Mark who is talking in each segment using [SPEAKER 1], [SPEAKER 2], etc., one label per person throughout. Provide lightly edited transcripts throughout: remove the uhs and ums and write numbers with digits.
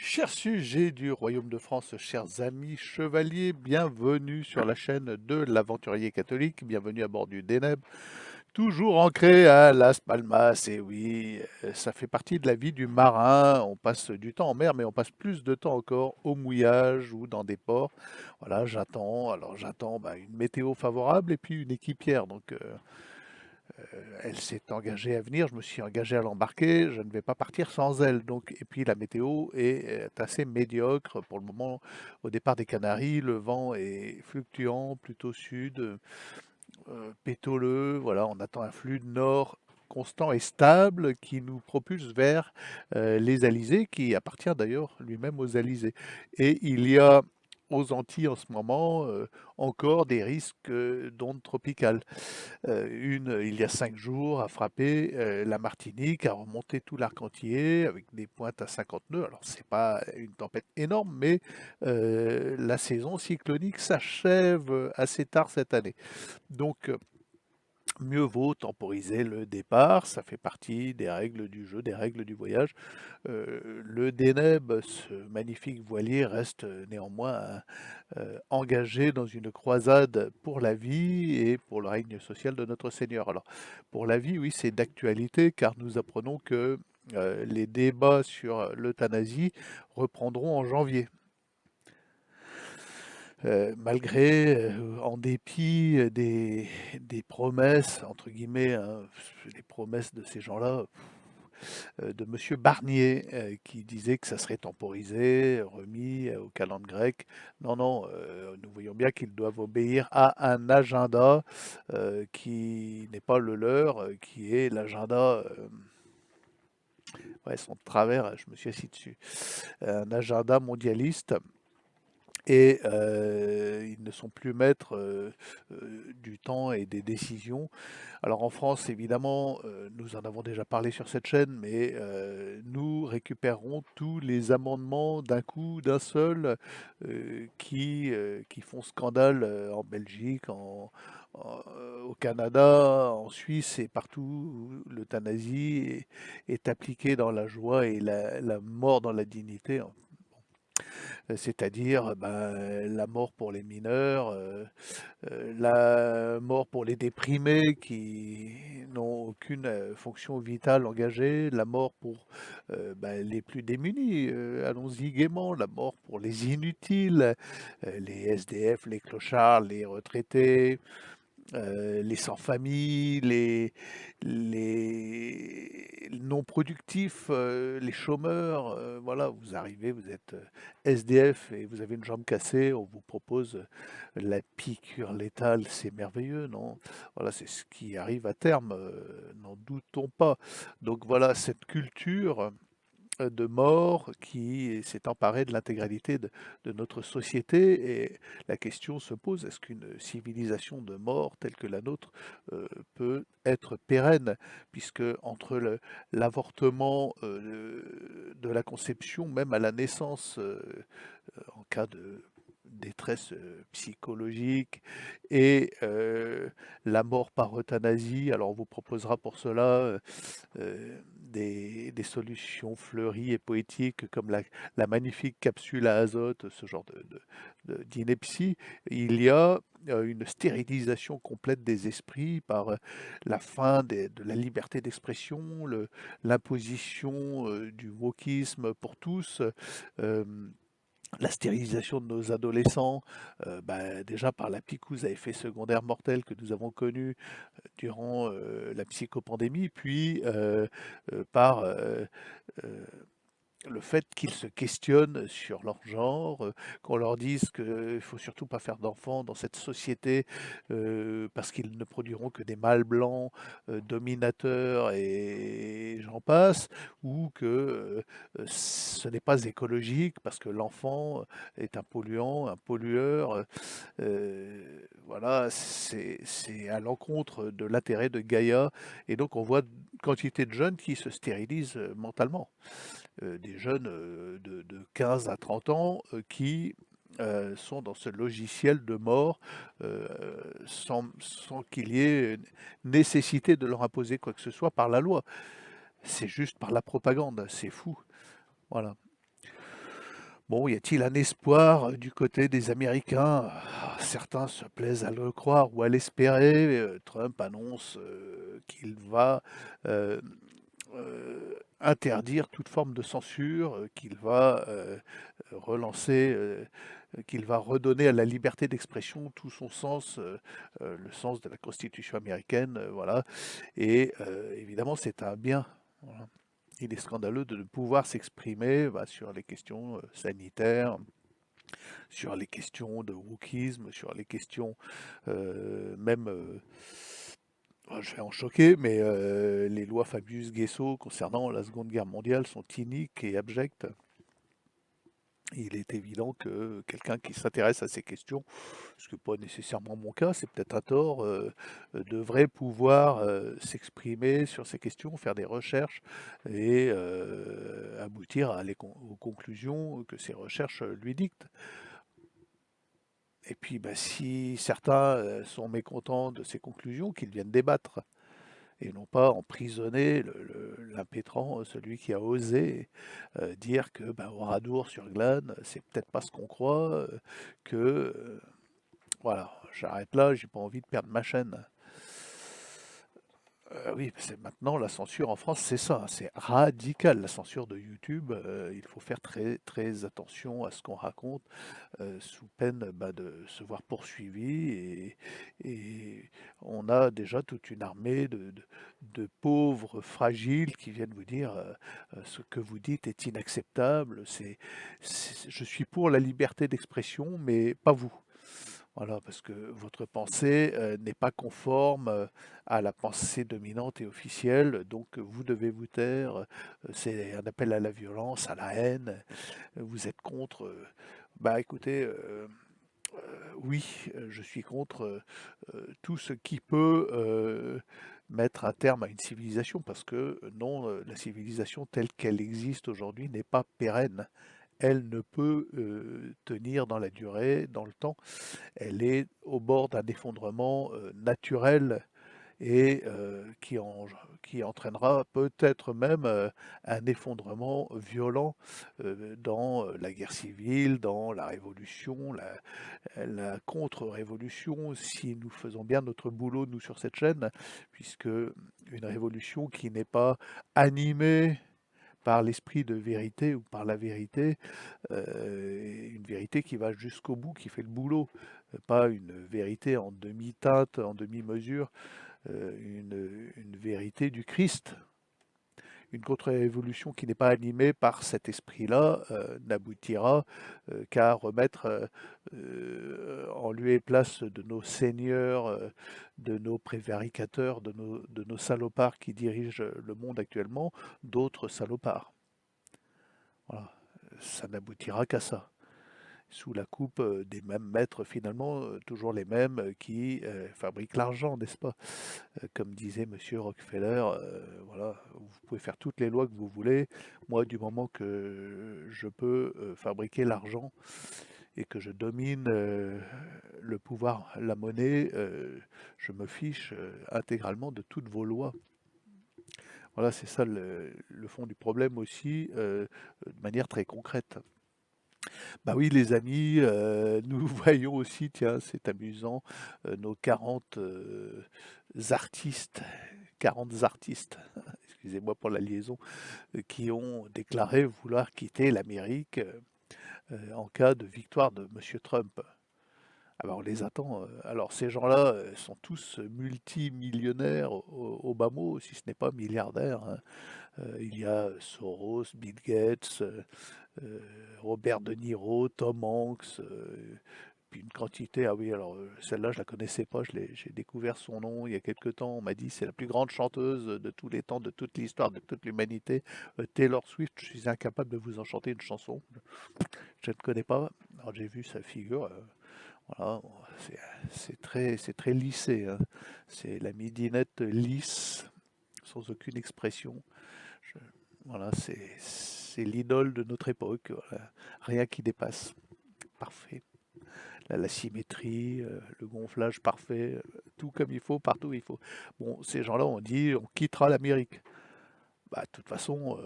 [SPEAKER 1] Chers sujets du royaume de France, chers amis chevaliers, bienvenue sur la chaîne de l'aventurier catholique, bienvenue à bord du Déneb, toujours ancré à Las Palmas, et oui, ça fait partie de la vie du marin, on passe du temps en mer, mais on passe plus de temps encore au mouillage ou dans des ports. Voilà, j'attends une météo favorable et puis une équipière, elle s'est engagée à venir, je me suis engagé à l'embarquer, je ne vais pas partir sans elle. Donc, et puis la météo est assez médiocre pour le moment. Au départ des Canaries, le vent est fluctuant, plutôt sud, pétoleux. Voilà, on attend un flux de nord constant et stable qui nous propulse vers les Alizés, qui appartient d'ailleurs lui-même aux Alizés. Et il y a aux Antilles en ce moment encore des risques d'ondes tropicales. Il y a 5 jours, a frappé la Martinique, a remonté tout l'arc entier avec des pointes à 50 nœuds. Alors, c'est pas une tempête énorme, mais la saison cyclonique s'achève assez tard cette année. Donc, mieux vaut temporiser le départ, ça fait partie des règles du jeu, des règles du voyage. Le Déneb, ce magnifique voilier, reste néanmoins engagé dans une croisade pour la vie et pour le règne social de notre Seigneur. Alors, pour la vie, oui, c'est d'actualité car nous apprenons que les débats sur l'euthanasie reprendront en janvier. En dépit des promesses, entre guillemets, hein, les promesses de ces gens-là, de Monsieur Barnier, qui disait que ça serait temporisé, remis au calendrier grec. Non, non, nous voyons bien qu'ils doivent obéir à un agenda qui n'est pas le leur, qui est l'agenda, ouais, son travers, je me suis assis dessus, un agenda mondialiste. Et ils ne sont plus maîtres du temps et des décisions. Alors en France, évidemment, nous en avons déjà parlé sur cette chaîne, mais nous récupérons tous les amendements d'un coup, d'un seul, qui font scandale en Belgique, au Canada, en Suisse et partout où l'euthanasie est appliquée dans la joie et la mort dans la dignité. C'est-à-dire la mort pour les mineurs, la mort pour les déprimés qui n'ont aucune fonction vitale engagée, la mort pour les plus démunis, allons-y gaiement, la mort pour les inutiles, les SDF, les clochards, les retraités, les sans-famille, les non productifs, les chômeurs, voilà, vous arrivez, vous êtes SDF et vous avez une jambe cassée, on vous propose la piqûre létale, c'est merveilleux, non? Voilà, c'est ce qui arrive à terme, n'en doutons pas. Donc voilà, cette culture de mort qui s'est emparée de l'intégralité de notre société et la question se pose, est-ce qu'une civilisation de mort telle que la nôtre peut être pérenne? Puisque entre l'avortement de la conception, même à la naissance, en cas de détresse psychologique et la mort par euthanasie. Alors on vous proposera pour cela des solutions fleuries et poétiques comme la magnifique capsule à azote, ce genre d'ineptie. Il y a une stérilisation complète des esprits par la fin de la liberté d'expression, l'imposition du wokisme pour tous. euh, la stérilisation de nos adolescents, déjà par la picouse à effet secondaire mortel que nous avons connue durant la psychopandémie, puis par euh, le fait qu'ils se questionnent sur leur genre, qu'on leur dise qu'il ne faut surtout pas faire d'enfants dans cette société parce qu'ils ne produiront que des mâles blancs, dominateurs et j'en passe, ou que ce n'est pas écologique parce que l'enfant est un polluant, un pollueur. Voilà, c'est à l'encontre de l'intérêt de Gaïa et donc on voit une quantité de jeunes qui se stérilisent mentalement, des jeunes de 15 à 30 ans qui sont dans ce logiciel de mort euh, sans qu'il y ait nécessité de leur imposer quoi que ce soit par la loi. C'est juste par la propagande, c'est fou. Voilà. Bon, y a-t-il un espoir du côté des Américains? Ah, certains se plaisent à le croire ou à l'espérer. Trump annonce qu'il va euh, interdire toute forme de censure, qu'il va relancer, qu'il va redonner à la liberté d'expression tout son sens, le sens de la Constitution américaine, voilà. Et évidemment, c'est un bien. Voilà. Il est scandaleux de ne pouvoir s'exprimer bah, sur les questions sanitaires, sur les questions de wokisme, sur les questions même, oh, je vais en choquer, mais les lois Fabius-Guessot concernant la Seconde Guerre mondiale sont iniques et abjectes. Il est évident que quelqu'un qui s'intéresse à ces questions, ce qui n'est pas nécessairement mon cas, c'est peut-être un tort, devrait pouvoir s'exprimer sur ces questions, faire des recherches et aboutir aux conclusions que ces recherches lui dictent. Et puis, bah, si certains sont mécontents de ces conclusions, qu'ils viennent débattre et non pas emprisonner l'impétrant, celui qui a osé dire que bah, Oradour-sur-Glane, c'est peut-être pas ce qu'on croit, que voilà, j'arrête là, j'ai pas envie de perdre ma chaîne. Oui, c'est maintenant la censure en France, c'est ça, c'est radical la censure de YouTube. Il faut faire très très attention à ce qu'on raconte, sous peine bah, de se voir poursuivi et on a déjà toute une armée de pauvres fragiles qui viennent vous dire ce que vous dites est inacceptable. Je suis pour la liberté d'expression, mais pas vous. Voilà, parce que votre pensée n'est pas conforme à la pensée dominante et officielle, donc vous devez vous taire. C'est un appel à la violence, à la haine. Vous êtes contre. Bah écoutez, oui, je suis contre tout ce qui peut mettre un terme à une civilisation, parce que non, la civilisation telle qu'elle existe aujourd'hui n'est pas pérenne. Elle ne peut tenir dans la durée, dans le temps. Elle est au bord d'un effondrement naturel et qui entraînera peut-être même un effondrement violent dans la guerre civile, dans la révolution, la contre-révolution, si nous faisons bien notre boulot, nous, sur cette chaîne, puisque une révolution qui n'est pas animée par l'esprit de vérité ou par la vérité, une vérité qui va jusqu'au bout, qui fait le boulot, pas une vérité en demi-teinte, en demi-mesure, une vérité du Christ. Une contre-révolution qui n'est pas animée par cet esprit-là n'aboutira qu'à remettre en lieu et place de nos seigneurs, de nos prévaricateurs, de nos salopards qui dirigent le monde actuellement, d'autres salopards. Voilà. Ça n'aboutira qu'à ça. Sous la coupe des mêmes maîtres finalement, toujours les mêmes qui fabriquent l'argent, n'est-ce pas? Comme disait Monsieur Rockefeller, voilà, vous pouvez faire toutes les lois que vous voulez. Moi, du moment que je peux fabriquer l'argent et que je domine le pouvoir, la monnaie, je me fiche intégralement de toutes vos lois. Voilà, c'est ça le fond du problème aussi, de manière très concrète. Bah oui, les amis, nous voyons aussi, tiens, c'est amusant, nos 40 artistes, 40 artistes, excusez-moi pour la liaison, qui ont déclaré vouloir quitter l'Amérique en cas de victoire de Monsieur Trump. Alors on les attend. Alors ces gens-là sont tous multimillionnaires au bas mot, si ce n'est pas milliardaires, hein. Il y a Soros, Bill Gates, euh, Robert De Niro, Tom Hanks, puis une quantité. Ah oui, alors celle-là, je la connaissais pas, j'ai découvert son nom il y a quelque temps. On m'a dit c'est la plus grande chanteuse de tous les temps, de toute l'histoire, de toute l'humanité. Taylor Swift, je suis incapable de vous en chanter une chanson. Je ne connais pas. Alors j'ai vu sa figure. Voilà, bon, c'est très lissé, hein. C'est la midinette lisse, sans aucune expression. Je- voilà, c'est l'idole de notre époque. Voilà. Rien qui dépasse. Parfait. La symétrie, le gonflage parfait, tout comme il faut, partout où il faut. Bon, ces gens-là ont dit on quittera l'Amérique. bah, de toute façon,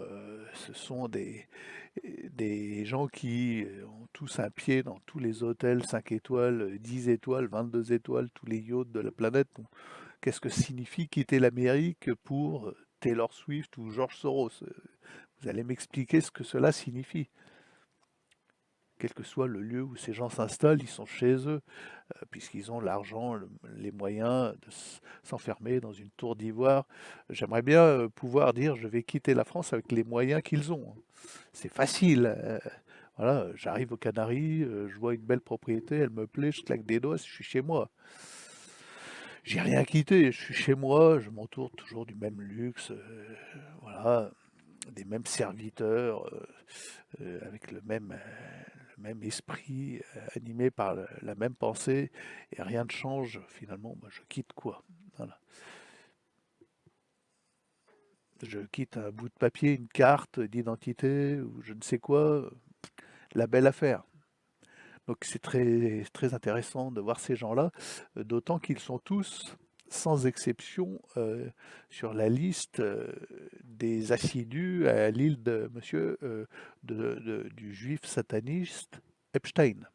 [SPEAKER 1] ce sont des gens qui ont tous un pied dans tous les hôtels 5 étoiles, 10 étoiles, 22 étoiles, tous les yachts de la planète. Bon, qu'est-ce que signifie quitter l'Amérique pour Taylor Swift ou George Soros? Vous allez m'expliquer ce que cela signifie. Quel que soit le lieu où ces gens s'installent, ils sont chez eux, puisqu'ils ont l'argent, les moyens de s'enfermer dans une tour d'ivoire. J'aimerais bien pouvoir dire je vais quitter la France avec les moyens qu'ils ont. C'est facile. Voilà, j'arrive aux Canaries, je vois une belle propriété, elle me plaît, je claque des doigts, je suis chez moi. J'ai rien quitté, je suis chez moi, je m'entoure toujours du même luxe, voilà, des mêmes serviteurs, avec le même esprit, animé par la même pensée, et rien ne change finalement. Moi, je quitte quoi? Voilà. Je quitte un bout de papier, une carte d'identité ou je ne sais quoi, la belle affaire. Donc c'est très intéressant de voir ces gens-là, d'autant qu'ils sont tous, sans exception, sur la liste des assidus à l'île de monsieur, du juif sataniste Epstein.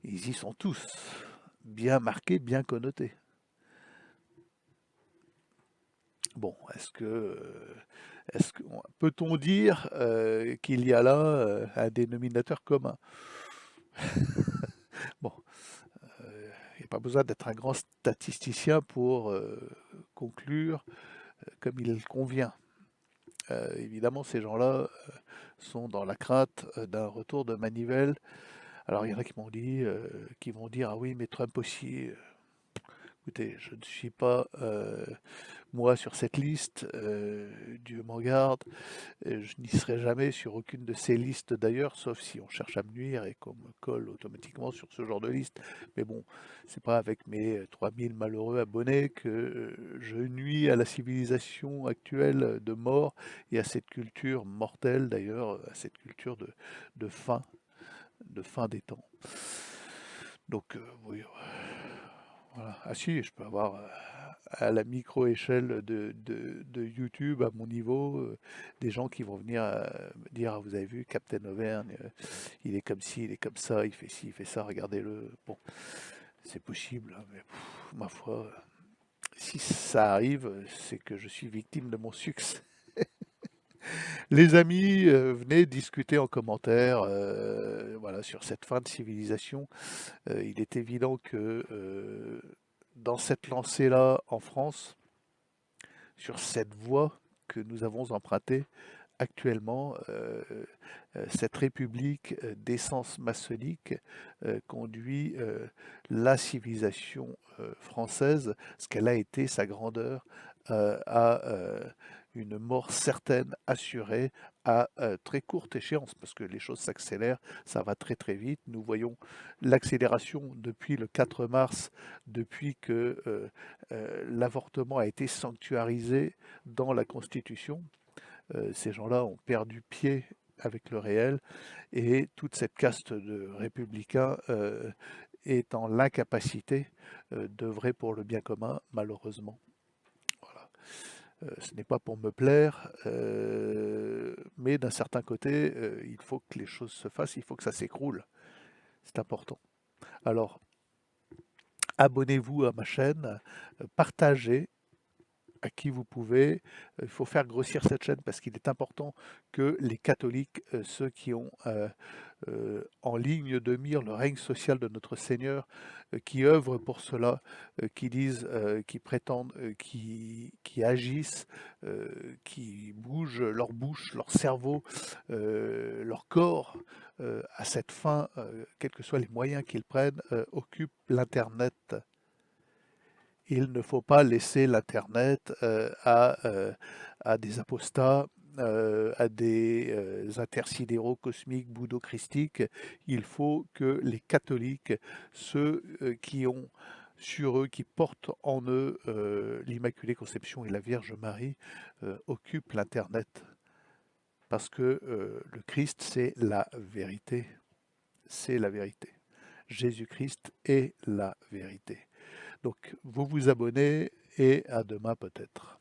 [SPEAKER 1] Ils y sont tous, bien marqués, bien connotés. Bon, peut-on dire qu'il y a là un dénominateur commun? Bon, il n'y a pas besoin d'être un grand statisticien pour conclure comme il convient. Évidemment, ces gens-là sont dans la crainte d'un retour de manivelle. Alors, il y en a qui m'ont dit, qui vont dire, ah oui, mais Trump aussi. Écoutez, je ne suis pas moi sur cette liste, Dieu m'en garde. Je n'y serai jamais sur aucune de ces listes d'ailleurs, sauf si on cherche à me nuire et qu'on me colle automatiquement sur ce genre de liste. Mais bon, c'est pas avec mes 3000 malheureux abonnés que je nuis à la civilisation actuelle de mort et à cette culture mortelle d'ailleurs, à cette culture de fin, de fin des temps. Donc oui, voilà. Ah si, je peux avoir à la micro-échelle de YouTube, à mon niveau, des gens qui vont venir me dire, ah, vous avez vu, Captain Auvergne, il est comme ci, il est comme ça, il fait ci, il fait ça, regardez-le. Bon, c'est possible, hein, mais ma foi, si ça arrive, c'est que je suis victime de mon succès. Les amis, venez discuter en commentaire voilà, sur cette fin de civilisation. Il est évident que dans cette lancée-là en France, sur cette voie que nous avons empruntée actuellement, cette république d'essence maçonnique conduit la civilisation française, ce qu'elle a été, sa grandeur, à une mort certaine, assurée, à très courte échéance, parce que les choses s'accélèrent, ça va très très vite. Nous voyons l'accélération depuis le 4 mars, depuis que l'avortement a été sanctuarisé dans la Constitution. Ces gens-là ont perdu pied avec le réel et toute cette caste de républicains est en l'incapacité d'œuvrer pour le bien commun, malheureusement. Voilà. Ce n'est pas pour me plaire, mais d'un certain côté, il faut que les choses se fassent, il faut que ça s'écroule. C'est important. Alors, abonnez-vous à ma chaîne, partagez à qui vous pouvez. Il faut faire grossir cette chaîne parce qu'il est important que les catholiques, ceux qui ont en ligne de mire le règne social de notre Seigneur, qui œuvrent pour cela, qui disent, qui prétendent, qui agissent, qui bougent leur bouche, leur cerveau, leur corps à cette fin, quels que soient les moyens qu'ils prennent, occupent l'Internet. Il ne faut pas laisser l'Internet à des apostats, à des intersidéraux cosmiques, bouddho-christiques. Il faut que les catholiques, ceux qui ont sur eux, qui portent en eux l'Immaculée Conception et la Vierge Marie, occupent l'Internet. Parce que le Christ, c'est la vérité. C'est la vérité. Jésus-Christ est la vérité. Donc, vous vous abonnez et à demain peut-être.